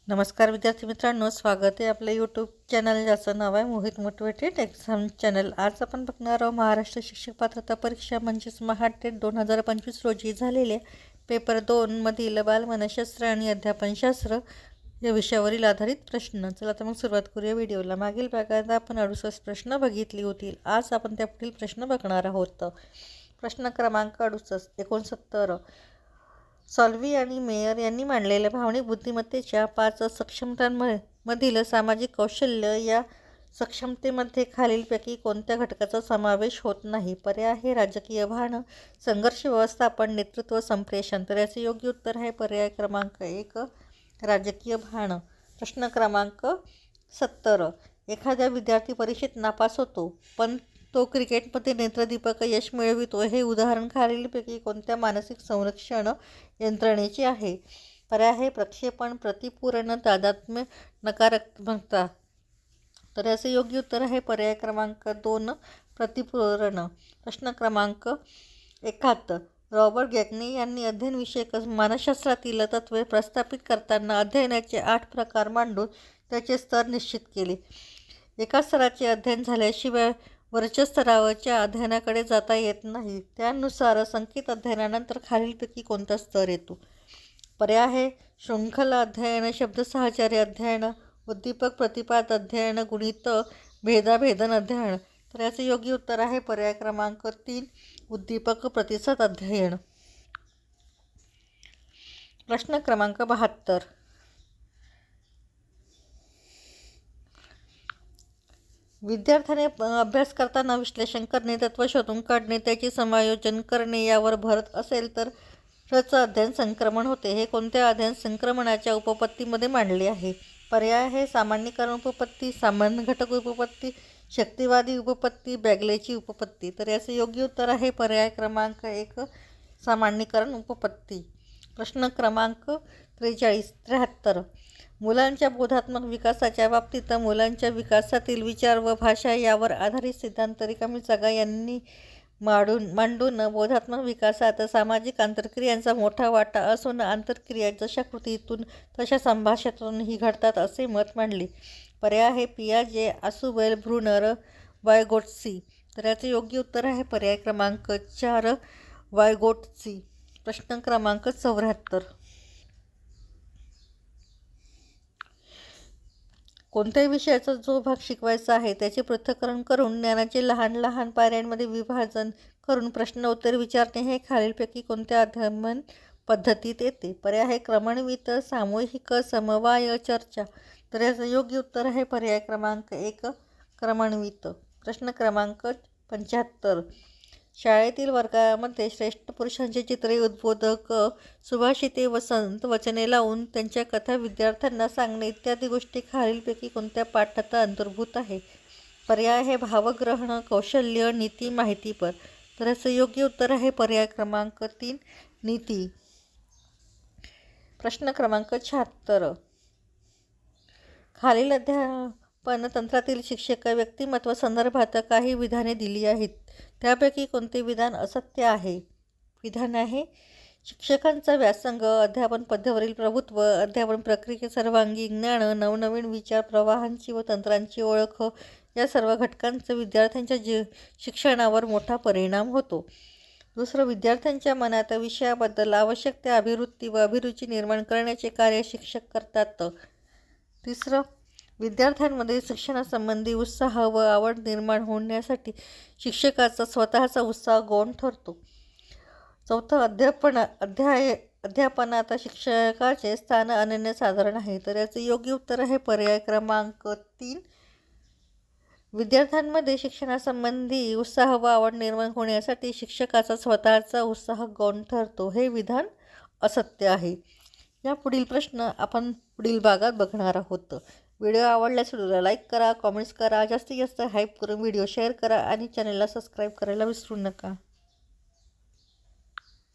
नमस्कार विद्यार्थी मित्रांनो, स्वागत आहे आपल्या यूट्यूब चॅनल ज्याचं नाव आहे मोहित मोटिवेटेड एक्झाम चॅनल। आज आपण बघणार आहोत महाराष्ट्र शिक्षक पात्रता परीक्षा म्हणजेच महाटेट 2025 रोजी झालेले पेपर 2 मधील बालमानसशास्त्र आणि अध्यापनशास्त्र या विषयावरील आधारित प्रश्न। चला तर मग सुरुवात करूया व्हिडिओला। मागील भागात आपण 68 प्रश्न बघितली होती। आज आपण त्या पुढील प्रश्न बघणार आहोत। प्रश्न क्रमांक 69 सॉल्वी आणि मेयर यांनी मांडलेल्या भावनिक बुद्धिमत्तेच्या 5 सक्षमतांमधील सामाजिक कौशल्य या सक्षमतेमध्ये खालीलपैकी कोणत्या घटकाचा समावेश होत नाही? पर्याय आहे राजकीय भान, संघर्ष व्यवस्थापन, नेतृत्व, संप्रेषण। तर याचे योग्य उत्तर आहे पर्याय क्रमांक 1 राजकीय भान। प्रश्न क्रमांक 70 एखादा विद्यार्थी परीक्षेत नापास होतो पण तो क्रिकेटमध्ये नेत्रदीपक यश मिळवितो, हे उदाहरण खालीलपैकी कोणत्या मानसिक संरक्षण यंत्रणेचे आहे? पर्याय आहे प्रक्षेपण, प्रतिपूरण, तादात्म्य, नकारात्मकता। तर याचे योग्य उत्तर आहे पर्याय क्रमांक 2 प्रतिपूरण। प्रश्न क्रमांक 71 रॉबर्ट गॅग्ने यांनी अध्ययनविषयक मानसशास्त्रातील तत्त्वे प्रस्थापित करताना अध्ययनाचे 8 प्रकार मांडून त्याचे स्तर निश्चित केले। एका स्तराचे अध्ययन झाल्याशिवाय वरच्या स्तरावरच्या अध्ययनाकडे जाता येत नाही। त्यानुसार संकेत अध्ययनानंतर खालीलपैकी कोणता स्तर येतो? पर्याय आहे शृंखला अध्ययन, शब्दसाहचर्य अध्ययन, उद्दीपक प्रतिपाद अध्ययन, गुणित भेदाभेदन अध्ययन। तर याचे योग्य उत्तर आहे पर्याय क्रमांक 3 उद्दीपक प्रतिसाद अध्ययन। प्रश्न क्रमांक 72 विद्यार्थ्याने अभ्यास करताना विश्लेषण करणे, तत्त्व शोधून काढणे, त्याचे समायोजन करणे यावर भर असेल तर रचं अध्ययन संक्रमण होते। हे कोणत्या अध्ययन संक्रमणाच्या उपपत्तीमध्ये मांडले आहे? पर्याय आहे सामान्यीकरण उपपत्ती, सामान्य घटक उपपत्ती, शक्तिवादी उपपत्ती, बॅगलेची उपपत्ती। तर याचे योग्य उत्तर आहे पर्याय क्रमांक 1 सामान्यीकरण उपपत्ती। प्रश्न क्रमांक 73 मुलांच्या बोधात्मक विकासाच्या बाबतीत मुलांच्या विकासातील विचार व भाषा यावर आधारित सिद्धांत रिकामी जागा यांनी मांडून बोधात्मक विकासात सामाजिक आंतरक्रियांचा मोठा वाटा असून आंतरक्रिया जशा कृतीतून तशा संभाषणातूनही घडतात असे मत मांडले। पर्याय आहे पियाजे, आसुबेल, ब्रुनर, वायगोट्स्की। तर याचे योग्य उत्तर आहे पर्याय क्रमांक 4 वायगोट्स्की। प्रश्न क्रमांक 74 कोणत्याही विषयाचा जो भाग शिकवायचा आहे त्याचे पृथक्करण करून ज्ञानाचे लहान लहान पायऱ्यांमध्ये विभाजन करून प्रश्न उत्तर विचारणे हे खालीलपैकी कोणत्या अध्ययन पद्धतीत येते? पर्याय आहे क्रमणवित, सामूहिक, समवाय, चर्चा। तर याचं योग्य उत्तर आहे पर्याय क्रमांक 1 क्रमणवित। प्रश्न क्रमांक 75 शाळेतील वर्गामध्ये श्रेष्ठ पुरुषांचे चित्रे, उद्बोधक, सुभाषिते व संत वचने लावून त्यांच्या कथा विद्यार्थ्यांना सांगणे इत्यादी गोष्टी खालीलपैकी कोणत्या पाठात अंतर्भूत आहे? पर्याय आहे भावग्रहण, कौशल्य, नीती, माहितीपर। तर याचं योग्य उत्तर आहे पर्याय क्रमांक 3 नीती। प्रश्न क्रमांक 76 खालील अध्यापन तंत्रातील शिक्षक व्यक्तिमत्व संदर्भात काही विधाने दिली आहेत, त्यापैकी कोणते विधान असत्य आहे? विधान आहे शिक्षकांचा व्यासंग, अध्यापन पद्धतीवरील प्रभुत्व, अध्यापन प्रक्रियेचे सर्वांगीण ज्ञान, नवनवीन विचार प्रवाहांची व तंत्रांची ओळख या सर्व घटकांचा विद्यार्थ्यांच्या शिक्षणावर मोठा परिणाम होतो। दुसरं विद्यार्थ्यांच्या मनात विषयाबद्दल आवश्यक त्या अभिवृत्ती व अभिरुची निर्माण करण्याचे कार्य शिक्षक करतात। तिसरं विद्यार्थ्यांमध्ये शिक्षणासंबंधी उत्साह व आवड निर्माण होण्यासाठी शिक्षकाचा स्वतःचा उत्साह गौण ठरतो। चौथं अध्यापनात शिक्षकाचे स्थान अनन्यसाधारण आहे। तर याचे योग्य उत्तर आहे पर्याय क्रमांक 3 विद्यार्थ्यांमध्ये शिक्षणासंबंधी उत्साह व आवड निर्माण होण्यासाठी शिक्षकाचा स्वतःचा उत्साह गौण ठरतो, हे विधान असत्य आहे। या पुढील प्रश्न आपण पुढील भागात बघणार आहोत। व्हिडिओ आवडल्यास व्हिडिओला लाईक करा, कमेंट्स करा, जास्तीत जास्त हाईप करून व्हिडिओ शेअर करा आणि चॅनलला सबस्क्राईब करायला विसरू नका।